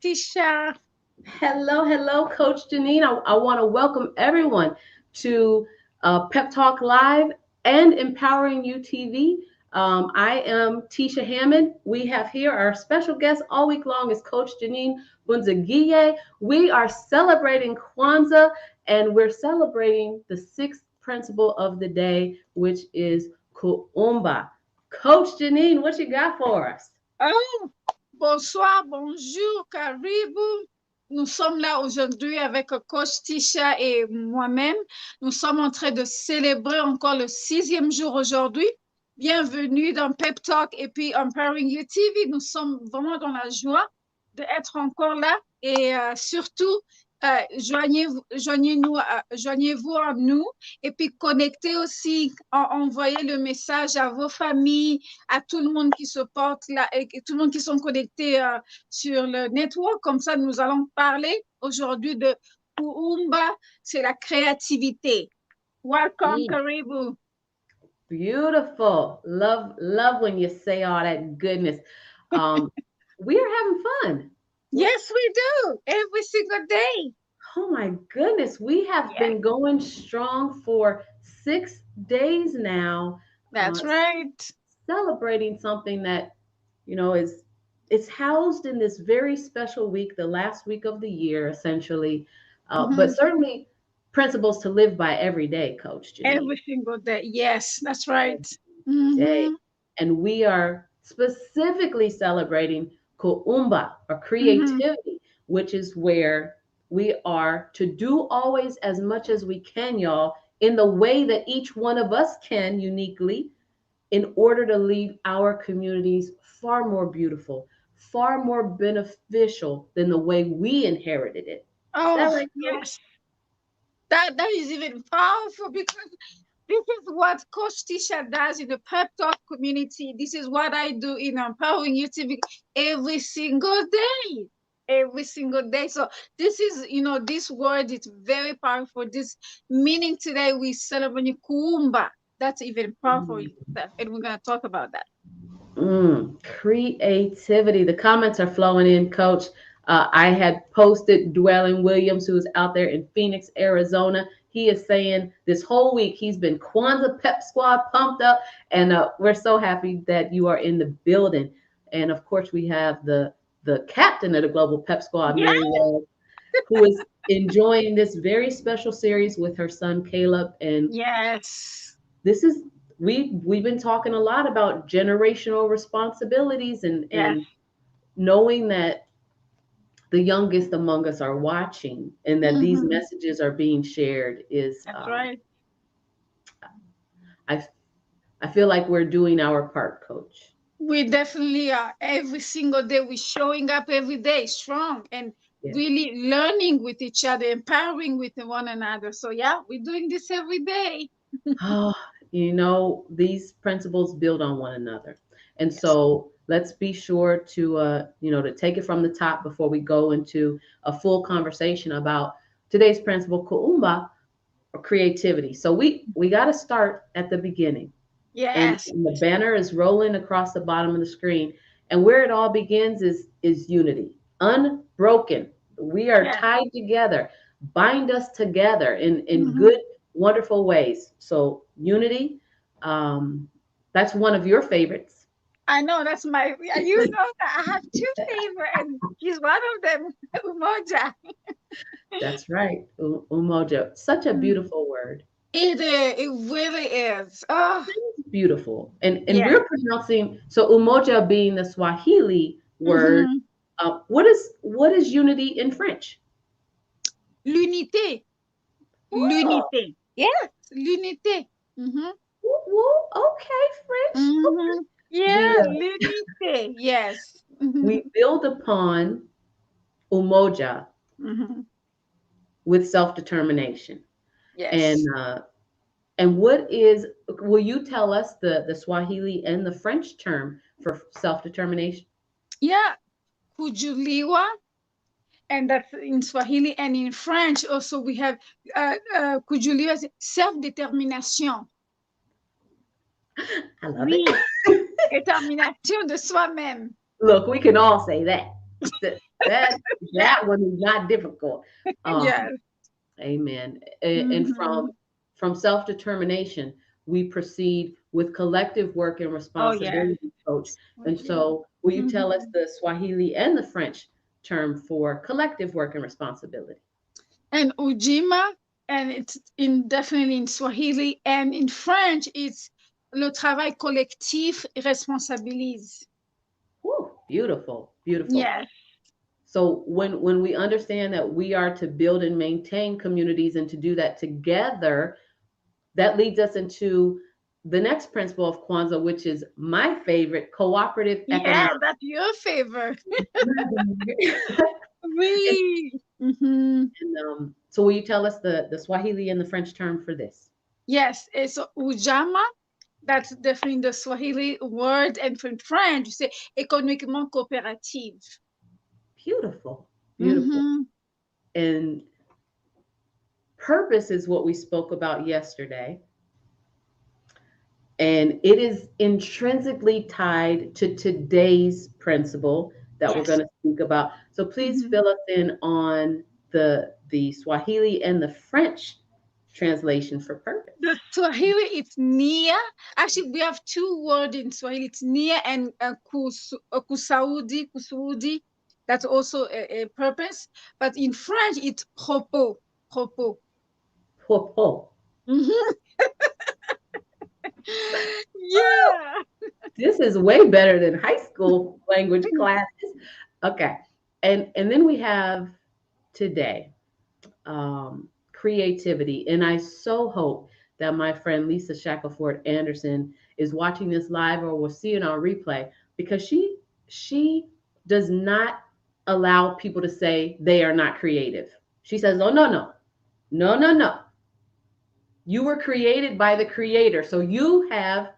Coach Tisha. Hello, Coach Jeanine. I want to welcome everyone to Pep Talk Live and Empowering You TV. I am Tisha Hammond. We have here our special guest all week long is Coach Jeanine Bunzigiye. We are celebrating Kwanzaa and we're celebrating the sixth principle of the day, which is Kuumba. Coach Jeanine, what you got for us? Oh, bonsoir, bonjour, karibu. Nous sommes là aujourd'hui avec Coach Tisha et moi-même. Nous sommes en train de célébrer encore le 6e jour aujourd'hui. Bienvenue dans Pep Talk et puis Empowering You TV. Nous sommes vraiment dans la joie d'être encore là et surtout, joignez-vous à nous et puis connectez aussi, envoyez le message à vos familles, à tout le monde qui se porte là et tout le monde qui sont connectés sur le network. Comme ça, nous allons parler aujourd'hui de Kumba, c'est la créativité. Welcome, Karibu. Beautiful. Love when you say all that goodness. We are having fun. Yes, we do. Every single day. Oh my goodness. We have been going strong for 6 days now. That's right. Celebrating something that, is it's housed in this very special week, the last week of the year, essentially. But certainly principles to live by every day, Coach Jeanine. Every single day. Yes, that's right. Day. And we are specifically celebrating Kuumba or creativity, which is where we are to do always as much as we can, y'all, in the way that each one of us can uniquely, in order to leave our communities far more beautiful, far more beneficial than the way we inherited it. Oh, yes. That is even powerful because this is what Coach Tisha does in the Pep Talk community. This is what I do in Empowering You TV every single day. Every single day. So this is, this word is very powerful. This meaning today we celebrate Kumba. That's even powerful stuff. And we're going to talk about that. Creativity. The comments are flowing in, Coach. I had posted Dwellin Williams, who is out there in Phoenix, Arizona. He is saying this whole week he's been Kwanzaa Pep Squad pumped up, and we're so happy that you are in the building. And of course, we have the captain of the Global Pep Squad, Mary Love, who is enjoying this very special series with her son Caleb. And this is we've been talking a lot about generational responsibilities and knowing that the youngest among us are watching and that these messages are being shared is right. I feel like we're doing our part, Coach. We definitely are. Every single day we're showing up every day strong and really learning with each other, empowering with one another. So we're doing this every day. These principles build on one another. And so let's be sure to to take it from the top before we go into a full conversation about today's principle, Kuumba, or creativity. So we got to start at the beginning. Yes. And the banner is rolling across the bottom of the screen. And where it all begins is unity, unbroken. We are tied together, bind us together in good, wonderful ways. So unity, that's one of your favorites. I know that's my. You know that I have two favorites, and he's one of them, Umoja. That's right, Umoja. Such a beautiful word. It is. It really is. Oh, it's beautiful. And we're pronouncing so Umoja being the Swahili word. What is unity in French? L'unité. L'unité. Yes, l'unité. Okay, French. Okay. Yeah, l'unité. Yes. We build upon Umoja with self-determination. Yes. And will you tell us the Swahili and the French term for self-determination? Yeah, kujuliwa, and that's in Swahili, and in French also we have kujuliwa, self-determination. I love it. Détermination de soi-même. Look, we can all say that. that that one is not difficult. Yes. Amen. And Mm-hmm. from self-determination, we proceed with collective work and Oh, yes. responsibility, coach. And Okay. so will you tell us Mm-hmm. the Swahili and the French term for collective work and responsibility? And Ujima, and it's in definitely in Swahili, and in French, it's le travail collectif responsabilise. Whew, beautiful, beautiful. Yes. So when we understand that we are to build and maintain communities and to do that together, that leads us into the next principle of Kwanzaa, which is my favorite, cooperative Yeah, economics. that's your favor. Oui. Mm-hmm. And, so will you tell us the Swahili and the French term for this? Yes, it's Ujama. That's definitely the Swahili word, and from French, you say économiquement coopérative. Beautiful, beautiful. Mm-hmm. And purpose is what we spoke about yesterday. And it is intrinsically tied to today's principle that we're Yes. going to speak about. So please Mm-hmm. fill us in on the Swahili and the French translation for The purpose. Swahili, it's nia. Actually, we have two words in Swahili. It's nia and kusaudi, kusuudi. That's also a purpose. But in French, it's propos. Propos. Popo. Mhm. Yeah. This is way better than high school language classes. Okay. And then we have today creativity. And I so hope that my friend Lisa Shackelford Anderson is watching this live or will see it on replay because she does not allow people to say they are not creative. She says, "Oh no, no. No, no, no. You were created by the creator. So you have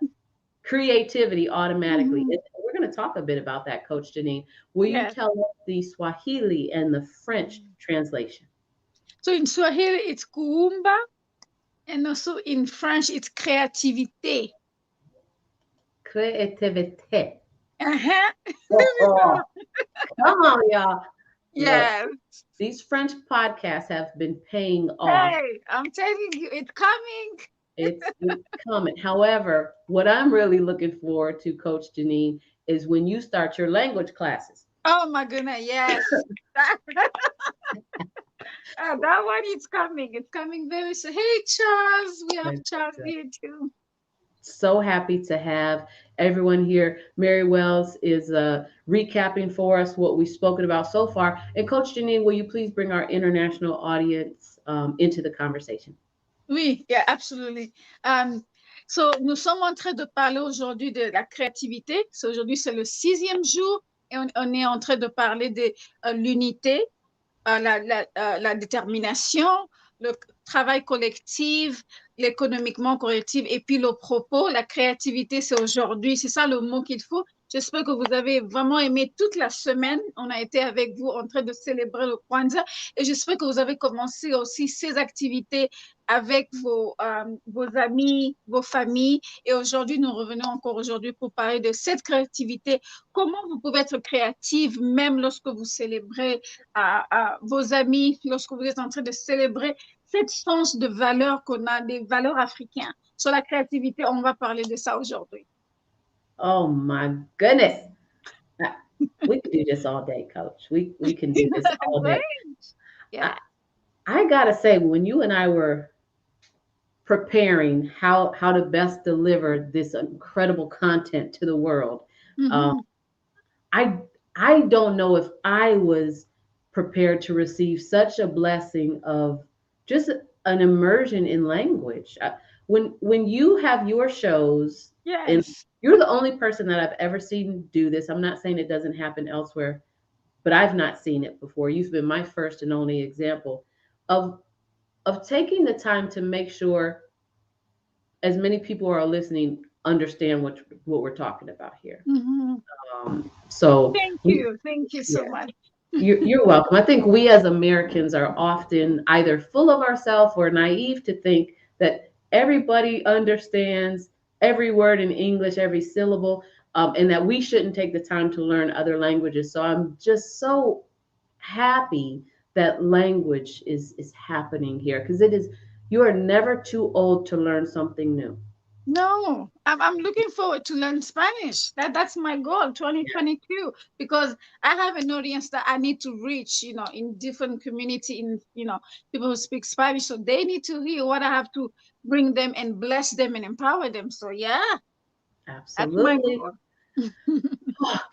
creativity automatically." Mhm. And we're going to talk a bit about that, Coach Jeanine. Will you Yes. tell us the Swahili and the French translation? So in Swahili, it's Kuumba. And also in French, it's créativité. Creativity. Uh-huh. Oh, oh, come on, y'all. Look, Yes. these French podcasts have been paying off. Hey, I'm telling you, it's coming. It's coming. However, what I'm really looking forward to, Coach Jeanine, is when you start your language classes. Oh my goodness, yes. That one is coming. It's coming very soon. Hey, Charles. We have Charles here too. So happy to have everyone here. Mary Wells is recapping for us what we've spoken about so far. And Coach Jeanine, will you please bring our international audience into the conversation? Oui, yeah, absolutely. So, nous sommes en train de parler aujourd'hui de la créativité. So, aujourd'hui, c'est le sixième jour et on est en train de parler de l'unité, la détermination, le travail collectif, l'économiquement collectif et puis le propos, la créativité, c'est aujourd'hui. C'est ça le mot qu'il faut. J'espère que vous avez vraiment aimé toute la semaine. On a été avec vous en train de célébrer le Kwanzaa et j'espère que vous avez commencé aussi ces activités avec vos amis, vos familles. Et aujourd'hui, nous revenons encore aujourd'hui pour parler de cette créativité. Comment vous pouvez être créative même lorsque vous célébrez à vos amis, lorsque vous êtes en train de célébrer cette sens de valeurs qu'on a, des valeurs africaines. Sur la créativité, on va parler de ça aujourd'hui. Oh my goodness. Uh, We could do this all day, Coach. We can do this all Right? day. I, Yeah. I gotta say, when you and I were preparing how to best deliver this incredible content to the world, um, Mm-hmm. I I don't know if I was prepared to receive such a blessing of just an immersion in language. When you have your shows, and Yes. you're the only person that I've ever seen do this. I'm not saying it doesn't happen elsewhere, but I've not seen it before. You've been my first and only example of taking the time to make sure as many people are listening understand what we're talking about here. Mm-hmm. So Thank we, you. Thank you so yeah, much. you're welcome. I think we as Americans are often either full of ourselves or naive to think that everybody understands every word in English, every syllable, and that we shouldn't take the time to learn other languages. So I'm just so happy that language is happening here, because it is, you are never too old to learn something new. No, I'm looking forward to learn Spanish. That's my goal, 2022, because I have an audience that I need to reach, in different community, people who speak Spanish. So they need to hear what I have to bring them and bless them and empower them. So yeah, that's my Absolutely. goal.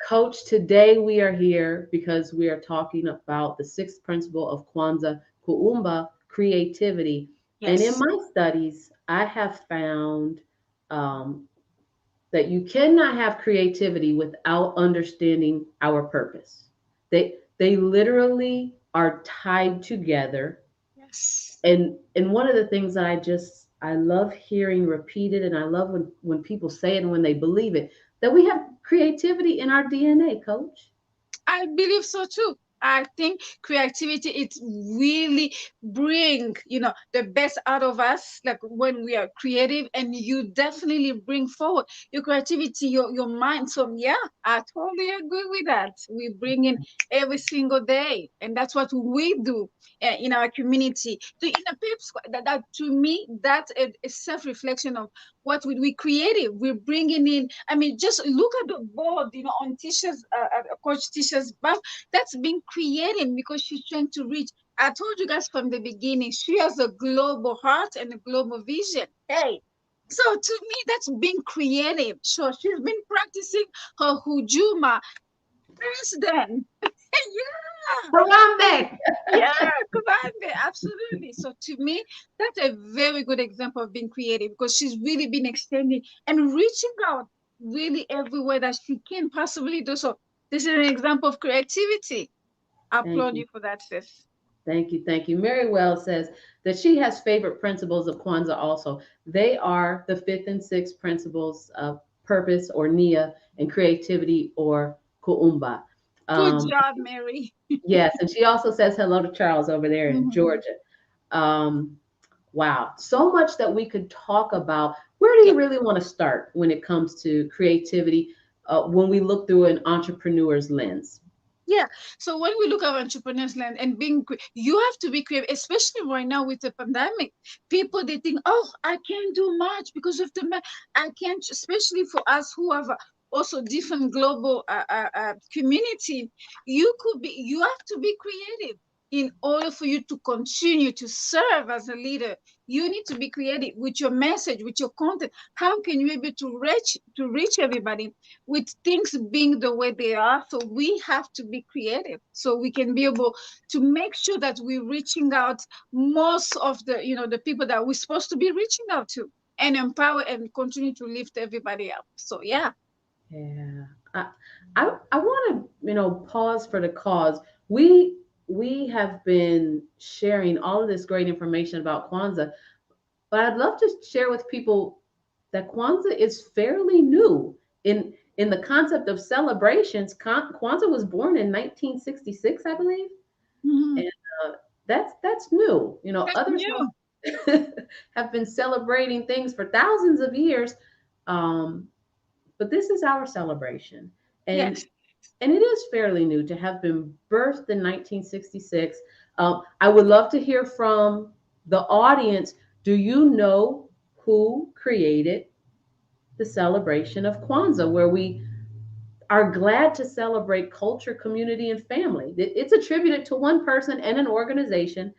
Coach, today we are here because we are talking about the sixth principle of Kwanzaa, Kuumba, creativity. And in Yes. my studies, I have found um, that you cannot have creativity without understanding our purpose. They literally are tied together. Yes. And one of the things that I love hearing repeated, and I love when people say it and when they believe it, that we have creativity in our DNA, coach. I believe so too. I think creativity it really bring the best out of us, like when we are creative, and you definitely bring forward your creativity, your mind. So yeah, I totally agree with that. We bring in every single day, and that's what we do in our community. To in a pep squad, that to me that's a self reflection of what we creative. We're bringing in. I mean, just look at the board, on Tisha's coach Tisha's back. That's been created because she's trying to reach. I told you guys from the beginning, she has a global heart and a global vision. Hey, so to me, that's been creative. So she's been practicing her hujuma since then. Yeah. Harambe. Yeah, Kumba, absolutely. So to me, that's a very good example of being creative because she's really been extending and reaching out really everywhere that she can possibly do. So this is an example of creativity. I Thank applaud you. you for that, sis. Thank you. Thank you. Mary Wells says that she has favorite principles of Kwanzaa also. They are the fifth and sixth principles of purpose or Nia and creativity or Kuumba. Good Um, job, Mary. yes. And she also says hello to Charles over there in Hmm. Georgia. Um, wow. So much that we could talk about. Where do Yeah. you really want to start when it comes to creativity when we look through an entrepreneur's lens? Yeah. So when we look at entrepreneurs land and you have to be creative, especially right now with the pandemic. People they think, oh, I can't do much because of I can't, especially for us who have also different global community. You have to be creative in order for you to continue to serve as a leader. You need to be creative with your message, with your content. How can you be able to reach everybody? With things being the way they are. So we have to be creative so we can be able to make sure that we're reaching out most of the people that we're supposed to be reaching out to and empower and continue to lift everybody up. So yeah. Yeah. I want to, pause for the cause. We have been sharing all of this great information about Kwanzaa, but I'd love to share with people that Kwanzaa is fairly new in the concept of celebrations. Kwanzaa was born in 1966, I believe, Mhm. and that's new. That's Others new. have been celebrating things for thousands of years. Um, but this is our celebration. And Yes. and it is fairly new to have been birthed in 1966. I would love to hear from the audience. Do you know who created the celebration of Kwanzaa, where we are glad to celebrate culture, community, and family? It's attributed to one person and an organization.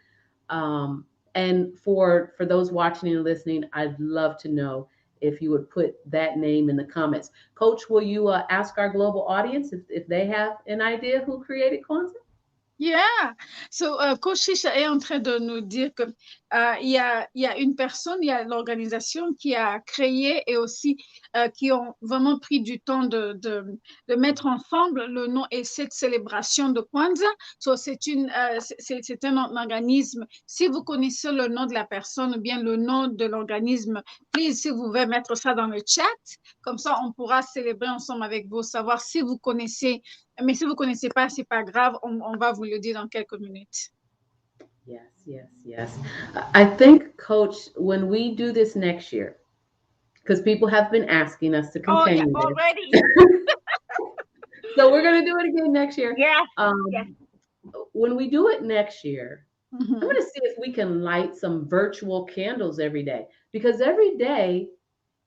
Um, and for those watching and listening, I'd love to know if you would put that name in the comments. Coach, will you ask our global audience if they have an idea who created Kwanzaa? Yeah. So, Coach Shisha est en train de nous dire que il y a une personne, il y a l'organisation qui a créé et aussi qui ont vraiment pris du temps de mettre ensemble le nom et cette célébration de Kwanzaa. So, c'est un organisme. Si vous connaissez le nom de la personne ou bien le nom de l'organisme, please, si vous pouvez mettre ça dans le chat, comme ça on pourra célébrer ensemble avec vous, savoir si vous connaissez, mais si vous ne connaissez pas, c'est pas grave, on va vous le dire dans quelques minutes. Yes, yes, yes. I think, Coach, when we do this next year, because people have been asking us to Oh, yeah, continue already. this, so we're going to do it again next year. Yes, yes. Um, when we do it next year, I'm Mhm. going to see if we can light some virtual candles every day, because every day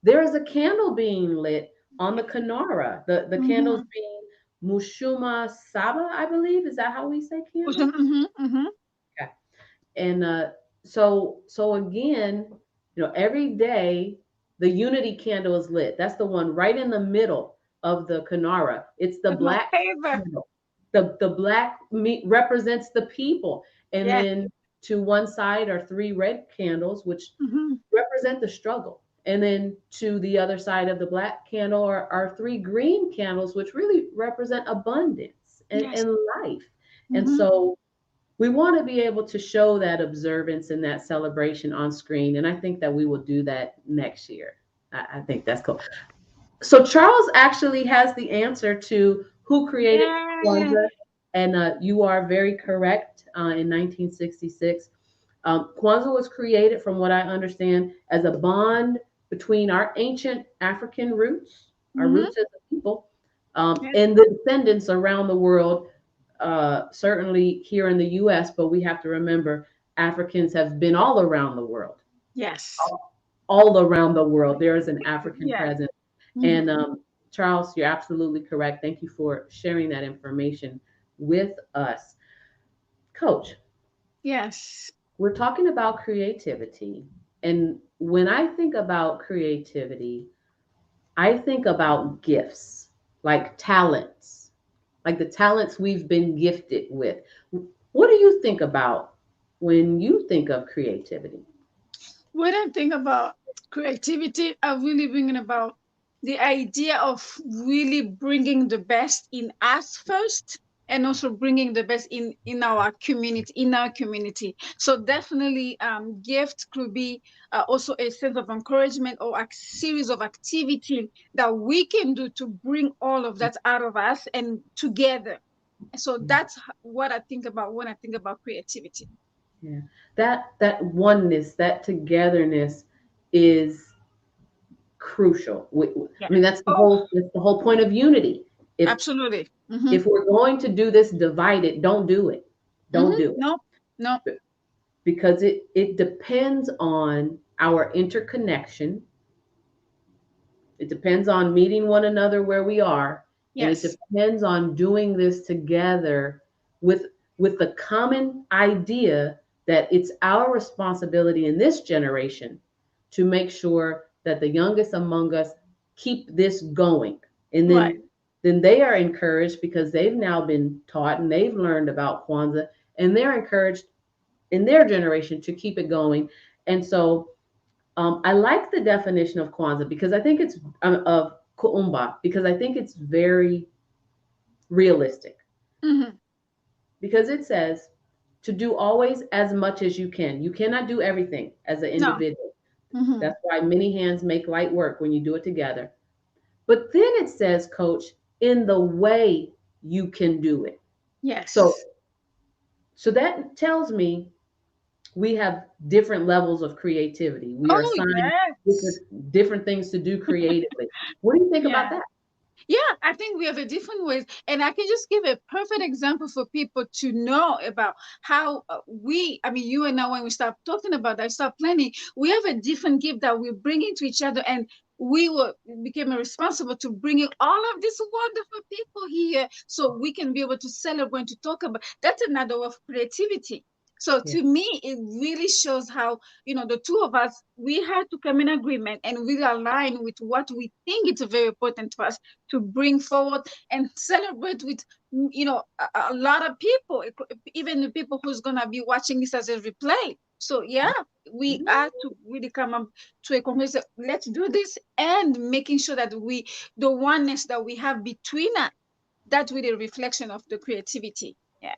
there is a candle being lit on the Kanara. The candles Mhm. being Mushuma Saba, I believe. Is that how we say candle? Mhm. Mhm. Okay. And so again, every day the unity candle is lit. That's the one right in the middle of the Kanara. It's the That's my black favorite. candle. The black meat represents the people. And Yes. then to one side are three red candles, which Mhm. represent the struggle. And then to the other side of the black candle are three green candles, which really represent abundance Yes. and life. And Mhm. so we want to be able to show that observance and that celebration on screen. And I think that we will do that next year. I think that's cool. So Charles actually has the answer to who created Yeah. Kwanzaa, and you are very correct. In 1966, Kwanzaa was created, from what I understand, as a bond between our ancient African roots, our Mhm. roots as a people, Yes. and the descendants around the world. Certainly here in the U.S., but we have to remember Africans have been all around the world, Yes. all around the world. There is an African Yes. presence. And Mhm. Charles, you're absolutely correct. Thank you for sharing that information with us. Coach, Yes. we're talking about creativity. And when I think about creativity, I think about gifts, like talents, like the talents we've been gifted with. What do you think about when you think of creativity? When I think about creativity, I'm really bringing about the idea of really bringing the best in us first, and also bringing the best in our community, so definitely gift could be also a sense of encouragement, or a series of activity that we can do to bring all of that out of us and together. So that's what I think about when I think about creativity. Yeah. That oneness, that togetherness is crucial. Yeah. I mean, Oh, that's the whole point of unity. If absolutely. if we're going to do this divided, don't do it. Don't do Nope. Nope. it. Because it depends on our interconnection. It depends on meeting one another where we are, and it Yes. depends on doing this together with with the common idea that it's our responsibility in this generation to make sure that the youngest among us keep this going. And Right. then they are encouraged because they've now been taught and they've learned about Kwanzaa, and they're encouraged in their generation to keep it going. And so I like the definition of Kwanzaa because I think it's of Kuumba because I think it's very realistic Hmm. because it says to do always as much as you can. You cannot do everything as an No. individual. Hmm. That's why many hands make light work when you do it together. But then it says, Coach, in the way you can do it. So Yes. so that tells me we have different levels of creativity. We are Oh, assigned yes. different things to do creatively. What do you think about Yeah. that? Yeah, I think we have a different ways, and I can just give a perfect example for people to know about how I mean, you and I, when we start talking about that, start planning, we have a different gift that we're bringing to each other, and we were became responsible to bringing all of these wonderful people here, so we can be able to celebrate, to talk about. That's another way of creativity. So Yeah. to me, it really shows how, the two of us, we had to come in agreement and really align with what we think it's very important for us to bring forward and celebrate with, a lot of people, even the people who's gonna be watching this as a replay. So yeah, we are to really come up to a conclusion. Let's do this, and making sure that the oneness that we have between us, that's really a reflection of the creativity. Yeah.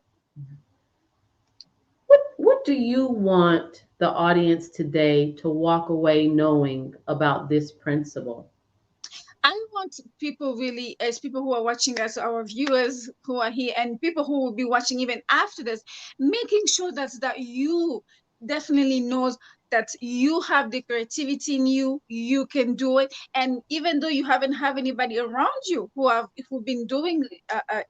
What do you want the audience today to walk away knowing about this principle? I want people really, as people who are watching us, our viewers who are here, and people who will be watching even after this, making sure that you definitely knows that you have the creativity in you, you can do it. And even though you haven't have anybody around you who've been doing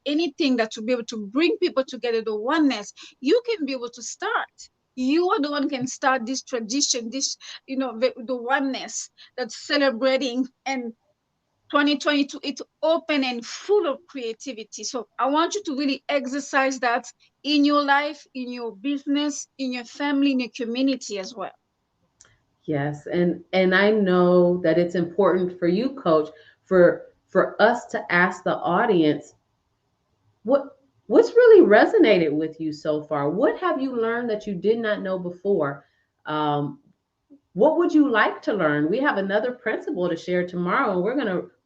anything that to be able to bring people together, the oneness, you can be able to start. You are the one can start this tradition, this, the oneness that's celebrating. And 2022, it's open and full of creativity. So I want you to really exercise that in your life, in your business, in your family, in your community as well. Yes, and I know that it's important for you, Coach, for us to ask the audience what's really resonated with you so far. What have you learned that you did not know before? Um, what would you like to learn? We have another principle to share tomorrow, and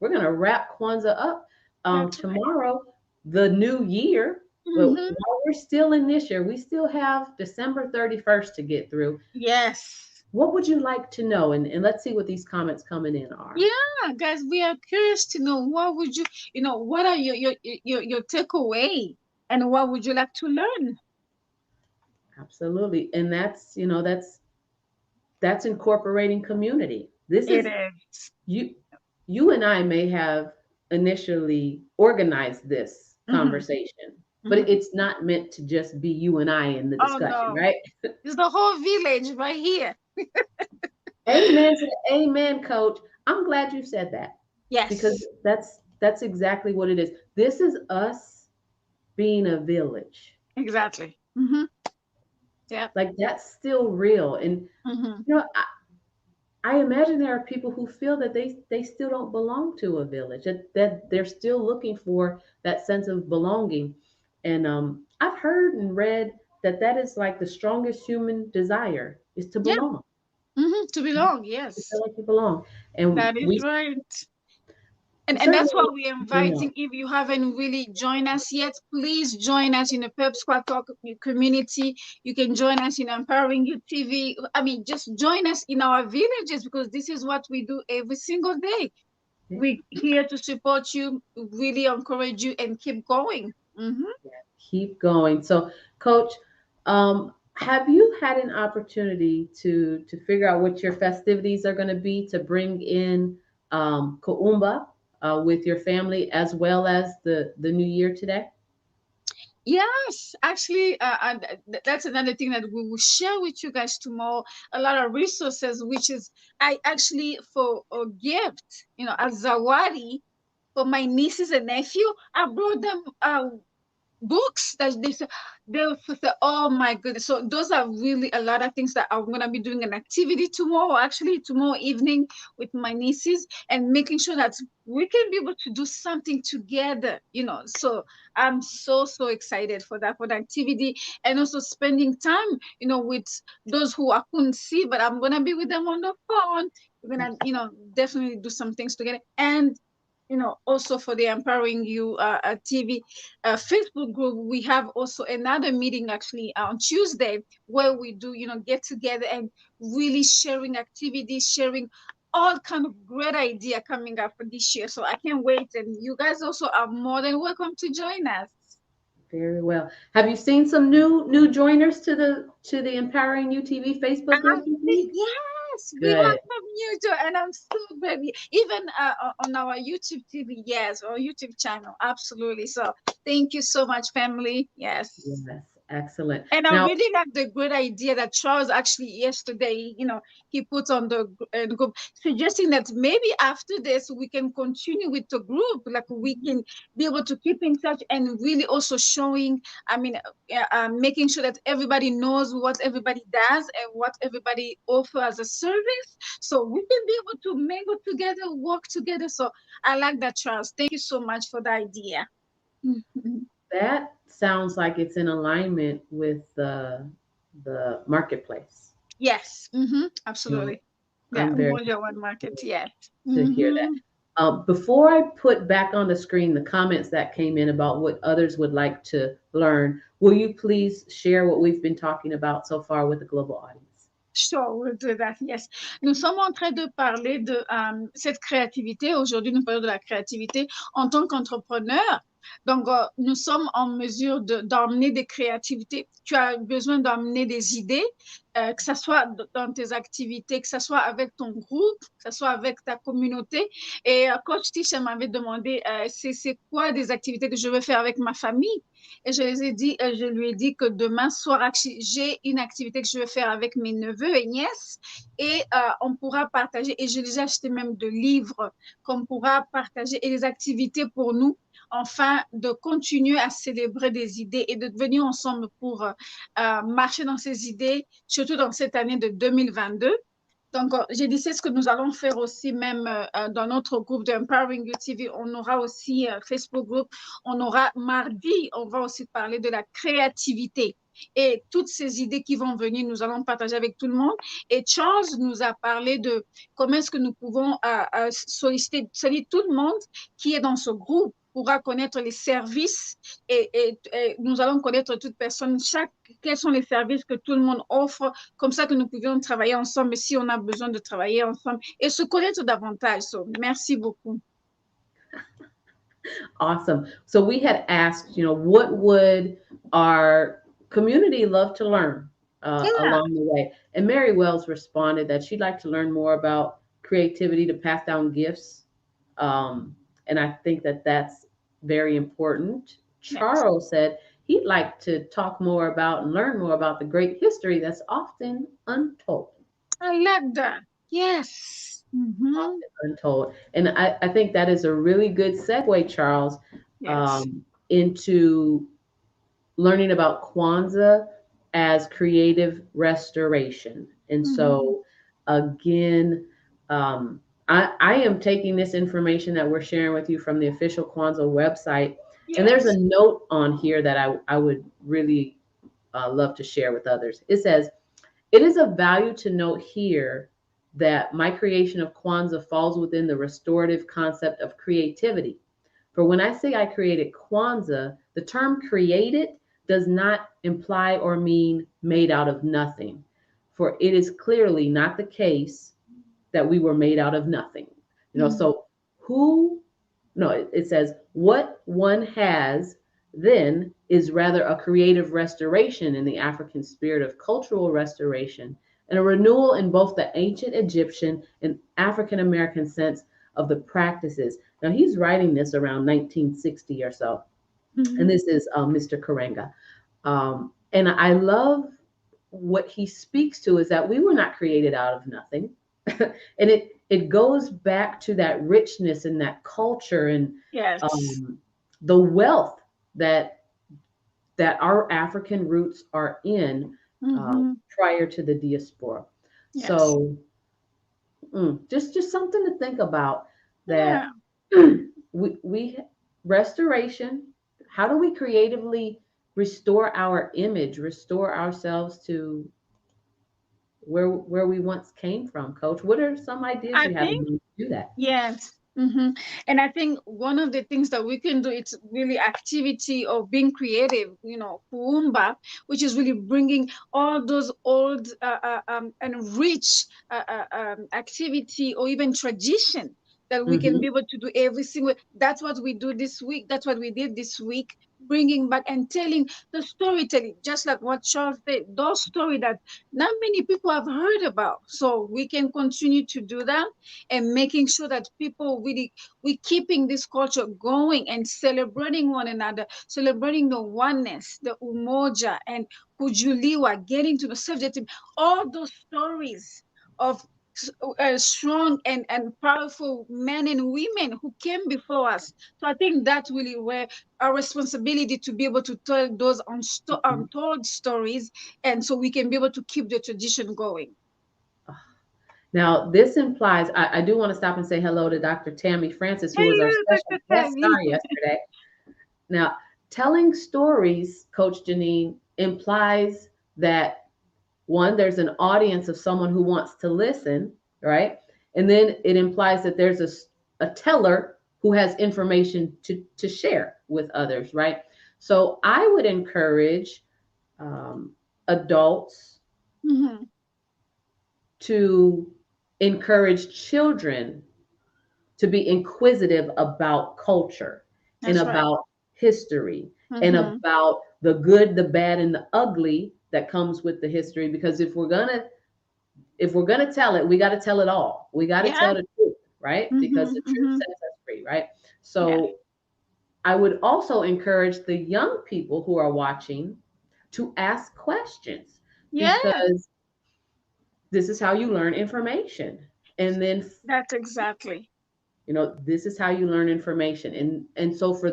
we're gonna wrap Kwanzaa up That's right. tomorrow, the new year. But Mm-hmm. while we're still in this year, we still have December 31st to get through. Yes. What would you like to know? And let's see what these comments coming in are. Yeah, guys, we are curious to know what would you, what are your takeaway, and what would you like to learn? Absolutely. And that's incorporating community. This It is is. you you and I may have initially organized this Mm-hmm. conversation, but Mm-hmm. it's not meant to just be you and I in the Oh discussion, no, right? it's the whole village right here. Amen to the amen, coach. I'm glad you said that because Yes, that's exactly what it is. This is us being a village. exactly. Mm-hmm. Yeah. Like that's still real. And Mm-hmm. you know, I imagine there are people who feel that they still don't belong to a village, that they're still looking for that sense of belonging. And I've heard and read that that is like the strongest human desire is to Yeah. belong, Mm-hmm. To belong, to yes. feel like you belong. And That is we right. And that's why certainly we're bring inviting. If you haven't really joined us yet, please join us in the Pep Squad Talk community. You can join us in Empowering You TV. I mean, just join us in our villages, because this is what we do every single day. yeah, We're here to support you, really encourage you, and keep going. Mm-hmm. keep going. So, Coach, have you had an opportunity to figure out what your festivities are going to be to bring in Kuumba with your family as well as the new year today? Yes, actually, and that's another thing that we will share with you guys tomorrow. A lot of resources, which is I actually for a gift, as Zawadi for my nieces and nephew, I brought them books that they also say, oh my goodness. So those are really a lot of things that I'm gonna be doing an activity tomorrow, actually tomorrow evening with my nieces, and making sure that we can be able to do something together. So I'm so excited for that, for the activity, and also spending time, with those who I couldn't see, but I'm gonna be with them on the phone. We're gonna, definitely do some things together. And also for the Empowering You TV Facebook group, we have also another meeting actually on Tuesday, where we do, get together and really sharing activities, sharing all kind of great idea coming up for this year. So I can't wait. And you guys also are more than welcome to join us. Very well. Have you seen some new joiners to the Empowering You TV Facebook group? Yes, we have Good. some new joy, and I'm so very even on our YouTube TV, yes, or YouTube channel, absolutely. So thank you so much, family. Yes. Yes, excellent. And I Now, really like the great idea that Charles actually yesterday, he put on the group, suggesting that maybe after this we can continue with the group, like we can be able to keep in touch, and really also showing, I mean, making sure that everybody knows what everybody does and what everybody offers as a service, so we can be able to mingle together, work together. So I like that, Charles. Thank you so much for the idea. that sounds like it's in alignment with the marketplace. Yes, So absolutely. Yeah, I'm very Umoja One Market, happy yes. to hear that. Before I put back on the screen the comments that came in about what others would like to learn, will you please share what we've been talking about so far with the global audience? Sure, we'll do that, yes. Nous sommes en train de parler de cette créativité. Aujourd'hui, nous parlons de la créativité en tant qu'entrepreneur. Donc, nous sommes en mesure d'emmener des créativités. Tu as besoin d'emmener des idées, que ce soit dans tes activités, que ce soit avec ton groupe, que ce soit avec ta communauté. Et Coach Tisha m'avait demandé, c'est quoi des activités que je veux faire avec ma famille? Et je lui ai dit que demain soir, j'ai une activité que je veux faire avec mes neveux et nièces et on pourra partager. Et j'ai déjà acheté même de livres qu'on pourra partager et des activités pour nous, enfin, de continuer à célébrer des idées et de venir ensemble pour marcher dans ces idées, surtout dans cette année de 2022. Donc, j'ai dit, c'est ce que nous allons faire aussi, même dans notre groupe de Empowering You TV. On aura aussi Facebook group. On aura mardi, on va aussi parler de la créativité. Et toutes ces idées qui vont venir, nous allons partager avec tout le monde. Et Charles nous a parlé de comment est-ce que nous pouvons solliciter tout le monde qui est dans ce groupe pourra connaître les services et nous allons connaître toute personne, quels sont les services que tout le monde offre, comme ça que nous pouvions travailler ensemble si on a besoin de travailler ensemble et se connaître davantage. So, merci beaucoup. Awesome. So we had asked, what would our community love to learn Yeah. along the way? And Mary Wells responded that she'd like to learn more about creativity to pass down gifts. And I think that that's very important. Yes. Charles said he'd like to talk more about and learn more about the great history that's often untold. I like that. Yes. Mm-hmm. Untold. And I think that is a really good segue, Charles, Yes. into learning about Kwanzaa as creative restoration. And Mm-hmm. so, again, I am taking this information that we're sharing with you from the official Kwanzaa website. And there's Yes. a note on here that I would really love to share with others. It says, it is of value to note here that my creation of Kwanzaa falls within the restorative concept of creativity. For when I say I created Kwanzaa, the term created does not imply or mean made out of nothing. For it is clearly not the case that we were made out of nothing. Mm-hmm. So who, no, it says what one has then is rather a creative restoration in the African spirit of cultural restoration and a renewal in both the ancient Egyptian and African American sense of the practices. Now, he's writing this around 1960 or so, and Mm-hmm. this is Mr. Karenga. And I love what he speaks to is that we were not created out of nothing. And it goes back to that richness and that culture and Yes. the wealth that our African roots are in Mm-hmm. prior to the diaspora. Yes. So just something to think about Yeah. that we restoration. How do we creatively restore our image, restore ourselves to where we once came from, Coach? What are some ideas I you have in think mind to do that? yes. Mm-hmm. And I think one of the things that we can do it's really activity of being creative, Kuumba, which is really bringing all those old and rich activity or even tradition that we can Hmm. be able to do every single. That's what we do this week. That's what we did this week, bringing back and telling the storytelling, just like what Charles said, those story that not many people have heard about. So we can continue to do that and making sure that people really we keeping this culture going and celebrating one another, celebrating the oneness, the umoja and kujuliwa, getting to the subject, all those stories of strong and powerful men and women who came before us. So I think that's really where our responsibility to be able to tell those untold stories, and so we can be able to keep the tradition going. Now, this implies, I do want to stop and say hello to Dr. Tammy Francis, who was our Hello, special Dr. guest Tammy. star yesterday. Now, telling stories, Coach Jeanine, implies that one, there's an audience of someone who wants to listen, right? And then it implies that there's a teller who has information to share with others, right? So I would encourage adults Mhm. to encourage children to be inquisitive about culture and That's right. about history and Mm-hmm. about the good, the bad, and the ugly that comes with the history. Because if we're gonna tell it, we got to tell it all. We got to Yeah. tell the truth, right? Because Mm-hmm. the truth Mm-hmm. sets us free, right? Yeah. So I would also encourage the young people who are watching to ask questions, Yeah. because this is how you learn information. And then, That's exactly. this is how you learn information. And so for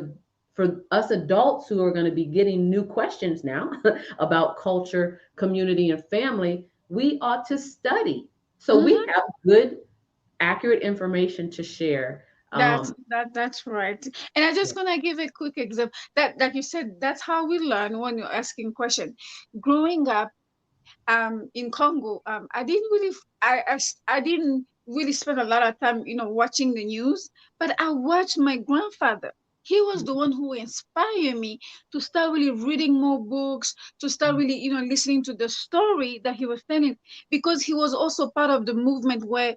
us adults who are going to be getting new questions now about culture, community, and family, we ought to study so we Mm-hmm. have good, accurate information to share. That's right. And I Yeah. just gonna give a quick example that you said that's how we learn when you're asking question. Growing up in Congo, I didn't really spend a lot of time, watching the news, but I watched my grandfather. He was the one who inspired me to start really reading more books, to start really, listening to the story that he was telling, because he was also part of the movement where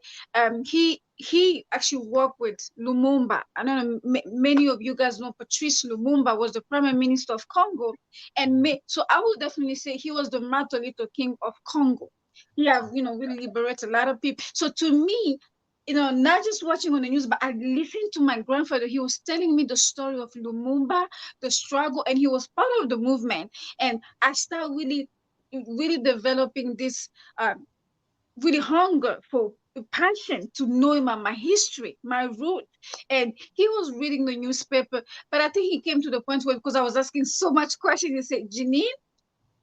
he actually worked with Lumumba. I don't know, many of you guys know Patrice Lumumba was the Prime Minister of Congo, so I would definitely say he was the Martin Luther King of Congo. He have, really liberated a lot of people. So to me, not just watching on the news, but I listened to my grandfather. He was telling me the story of Lumumba, the struggle, and he was part of the movement. And I started really, really developing this uh, really hunger for passion to know my history, my root. And he was reading the newspaper, but I think he came to the point where, because I was asking so much questions, he said, Jeanine,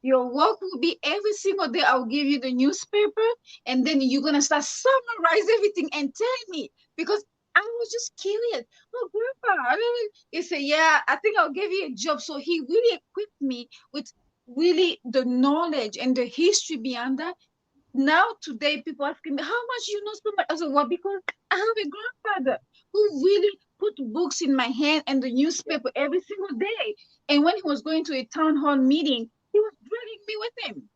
your work will be every single day. I'll give you the newspaper, and then you're gonna start summarize everything and tell me, because I was just curious. Oh, Grandpa, I really, he said, yeah, I think I'll give you a job. So he really equipped me with really the knowledge and the history beyond that. Now today people asking me how much you know so much. I said, well, because I have a grandfather who really put books in my hand and the newspaper every single day. And when he was going to a town hall meeting, he was dragging me with him.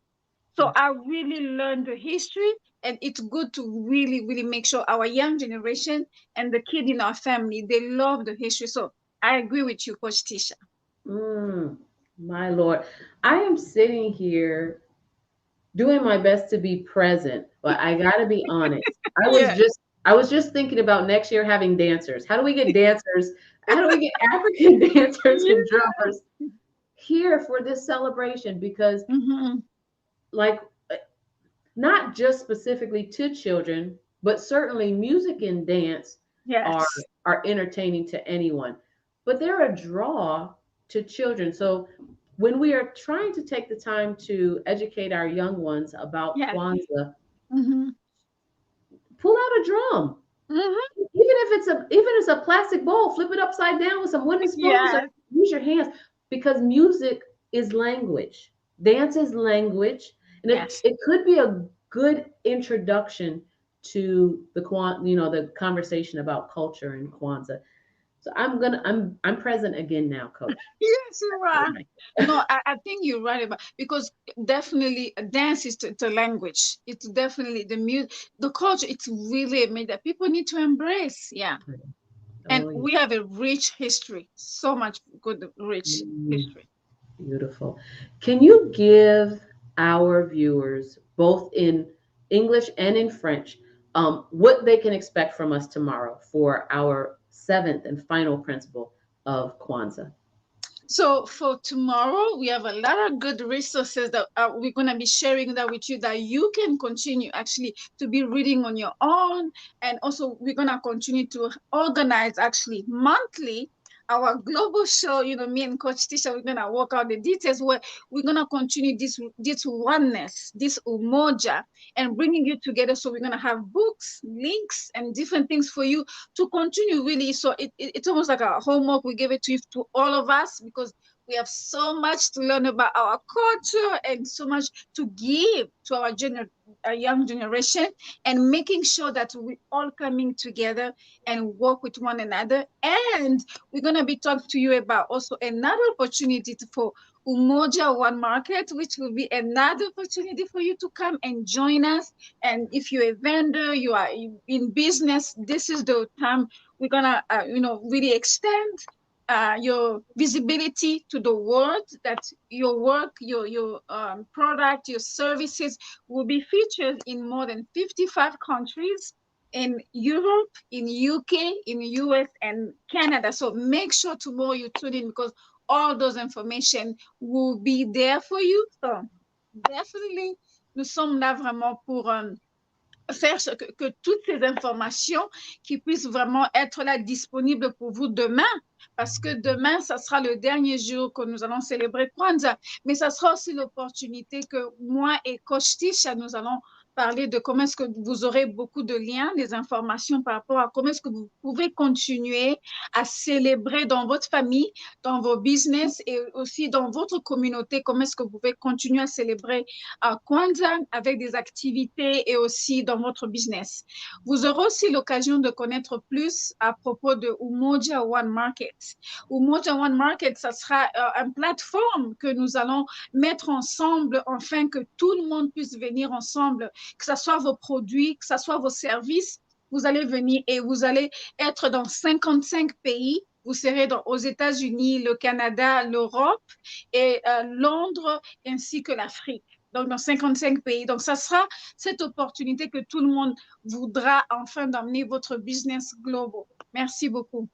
So Yeah. I really learned the history, and it's good to really, really make sure our young generation and the kid in our family, they love the history. So I agree with you, Coach Tisha. Mm, my Lord. I am sitting here doing my best to be present, but I gotta be honest. I was Yeah. just I was just thinking about next year having dancers. How do we get dancers? How do we get African dancers and Yeah. drummers here for this celebration? Because Mm-hmm. like not just specifically to children, but certainly music and dance are Yes. are entertaining to anyone. But they're a draw to children. So when we are trying to take the time to educate our young ones about Yes. Kwanzaa, Mm-hmm. pull out a drum. Mm-hmm. Even if it's a plastic bowl, flip it upside down with some wooden spoons, or Yes. use your hands, because music is language. Dance is language, and it, Yes. it could be a good introduction to the conversation about culture and Kwanzaa. So I'm present again now, Coach. Yes, you I are. like No, I think you're right about, because definitely dance is the language. It's definitely the music, the culture. It's really made that people need to embrace. Yeah, it. and Oh yeah. we have a rich history. So much good, rich Mm, history. beautiful. Can you give our viewers, both in English and in French, what they can expect from us tomorrow for our seventh and final principle of Kwanzaa? So for tomorrow, we have a lot of good resources that we're going to be sharing that with you, that you can continue actually to be reading on your own. And also we're going to continue to organize actually monthly our global show. Me and Coach Tisha, we're going to work out the details where we're going to continue this oneness, this umoja, and bringing you together. So we're going to have books, links, and different things for you to continue really. So it's almost like a homework. We give it to you, to all of us, because we have so much to learn about our culture and so much to give to our young generation, and making sure that we all coming together and work with one another. And we're going to be talking to you about also another opportunity for Umoja One Market, which will be another opportunity for you to come and join us. And if you're a vendor, you are in business, this is the time we're gonna, really extend. your visibility to the world, that your work, your product, your services will be featured in more than 55 countries in Europe, in UK, in US, and Canada. So make sure tomorrow you tune in because all those information will be there for you. So definitely, nous sommes là vraiment pour faire que toutes ces informations qui puissent vraiment être là disponibles pour vous demain, parce que demain, ça sera le dernier jour que nous allons célébrer Kwanzaa, mais ça sera aussi l'opportunité que moi et Coach Tisha, nous allons parler de comment est-ce que vous aurez beaucoup de liens, des informations par rapport à comment est-ce que vous pouvez continuer à célébrer dans votre famille, dans vos business et aussi dans votre communauté, comment est-ce que vous pouvez continuer à célébrer à Kwanzaa avec des activités et aussi dans votre business. Vous aurez aussi l'occasion de connaître plus à propos de Umoja One Market. Umoja One Market, ça sera une plateforme que nous allons mettre ensemble afin que tout le monde puisse venir ensemble, que ce soit vos produits, que ce soit vos services. Vous allez venir et vous allez être dans 55 pays. Vous serez aux États-Unis, le Canada, l'Europe et Londres ainsi que l'Afrique. Donc, dans 55 pays. Donc, ça sera cette opportunité que tout le monde voudra enfin d'amener votre business global. Merci beaucoup.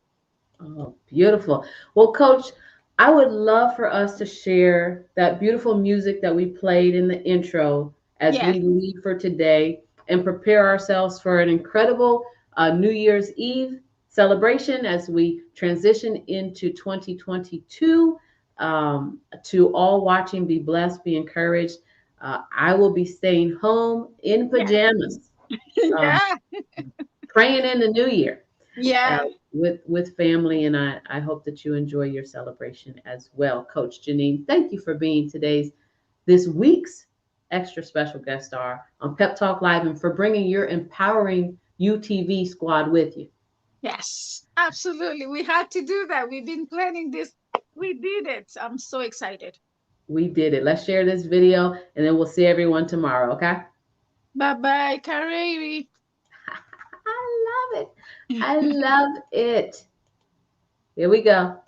Oh, beautiful. Well, Coach, I would love for us to share that beautiful music that we played in the intro as Yes, we leave for today and prepare ourselves for an incredible New Year's Eve celebration as we transition into 2022. To all watching, be blessed, be encouraged. I will be staying home in yes, pajamas, um, yeah, praying in the new year uh, yeah. with family, and I hope that you enjoy your celebration as well. Coach Jeanine, thank you for being this week's extra special guest star on Pep Talk Live and for bringing your empowering UTV squad with you. Yes, absolutely. We had to do that. We've been planning this. We did it. I'm so excited. We did it. Let's share this video, and then we'll see everyone tomorrow. Okay? Bye bye, Kareri. I love it. I love it. Here we go.